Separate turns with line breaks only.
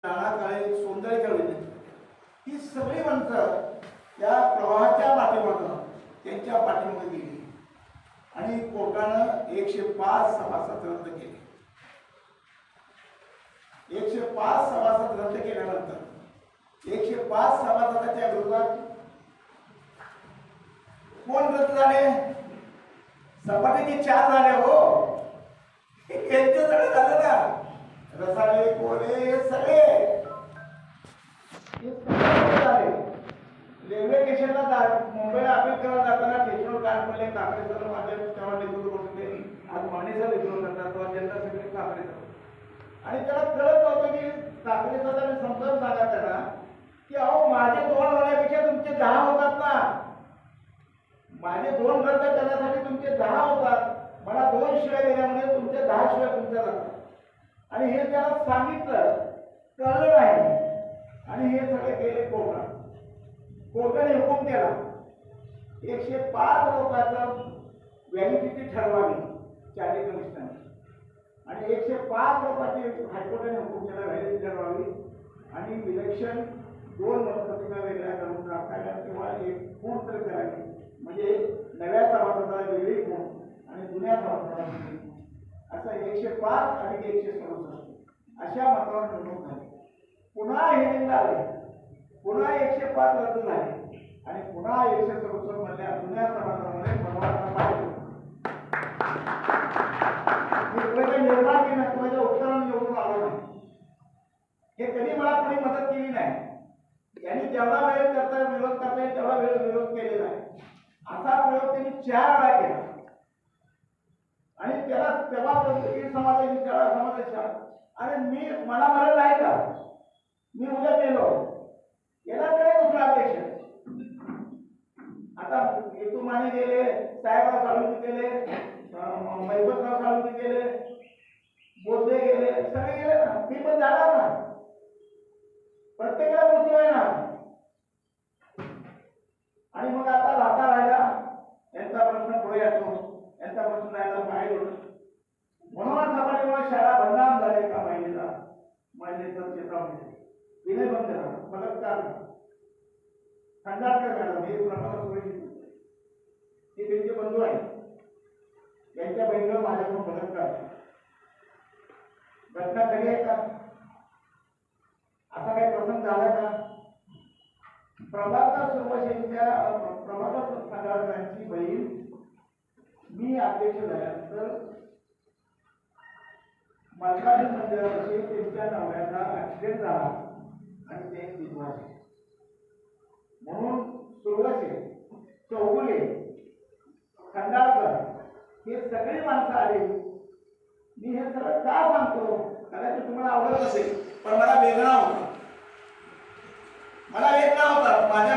नानाकाळे सौंदर्य कवी ही सगळी माणसं या प्रवाहाच्या पाठीमागं त्यांच्या पाठीमागे गेली आणि कोर्टानं 105 सभासद रद्द केले. 105 सभासद रद्द केल्यानंतर 105 सभासदाच्या विरोधात कोण रद्द झाले? सपाटीचे 4 झाले. हो, यांचे सगळे झाले ना, रसाळे कोले हे सगळे झाले. रेल्वे स्टेशनला मुंबईला अपील करायला जाताना स्टेशनवर काय पडले काकडे सर माझ्या तेव्हा नेतृत्व करते, आज मानेचा नेतृत्व करतात तेव्हा जनता सगळे काकडे सर. आणि त्याला कळत नव्हतं की काकडे सर मी समजावून सांगा त्यांना की अहो माझे 2 होण्यापेक्षा तुमचे 10 होतात ना. माझे 2 रद्द करण्यासाठी तुमचे 10 होतात. मला 2 शिवाय देण्यामध्ये तुमचे 10 शिवाय तुमच्या जातात. आणि हे त्याला सांगितलं, कळलं नाही आणि हे सगळे गेले कोर्टात. कोर्टाने हुकूम केला 105 लोकांचं व्हॅलिडिटी ठरवावी चार्टर्ड कमिशनर आणि 105 लोकांची हायकोर्टाने हुकूम केला व्हॅलिडिटी ठरवावी आणि इलेक्शन 2 मतपत्रिका वेगळ्या करून टाकायला किंवा एक खूण तर करावी, म्हणजे नव्या सभासदाला वेगळी खूण आणि जुन्या सभासदाला वेगळी खूण, असं 105 आणि 167 अशा मतावर निवडणूक झाली. पुन्हा हिअरिंग झाले, पुन्हा 105 रद्द झाले आणि पुन्हा 167 मधल्या जुन्या सभासदांमध्ये बनवायचा पाहिजे. निर्माण केलं माझ्या उत्तरानं निवडून आलो नाही. हे कधी मला कोणी मदत केली नाही. यांनी जेवढा वेळ करता विरोध करता येईल तेवढा वेळ विरोध केलेला आहे. असा प्रयोग त्यांनी 4 वेळा केला आणि त्याला तेव्हा समाजाची शाळा समाजाची शाळा आणि मला मरण नाही का, मी उद्या गेलो याला कडे दुसरा अध्यक्ष. आता हेतू माने गेले, साहेबराव साळुंके गेले, मैबतराव साळुंके गेले, बोधे गेले, सगळे गेले ना. मी पण जाणार ना, प्रत्येकाला मृत्यू आहे ना. आणि मग आता राहिला यांचा प्रश्न पुढे येतो, यांचा प्रश्न राहिला बाहेर होतो. म्हणून सपाटीमुळे शाळा बदनाम झाले का महिलेचा क्षेत्रामध्ये विनय बंद करा, बलात्कार खंडाळकर मॅडम हे प्रमाणात सोयी हे त्यांचे बंधू आहेत. यांच्या बहिणीवर माझ्याकडून बलात्कार घटना खरी आहे का? असा काही प्रसंग झाला का? प्रभाकर सुरवशेंच्या प्रभाकर खंडाळकरांची बहीण मी अध्यक्ष झाल्यानंतर मल्काजी मंदिरापाशी त्यांच्या नवऱ्याचा ऍक्सिडेंट झाला आणि ते विधवा झाले. म्हणून सुरवशे, चौगुले, खंडाळकर हे सगळी माणसं आली. मी हे सगळं का सांगतो? कदाचित तुम्हाला आवडत असेल, पण मला वेदना होता. माझ्या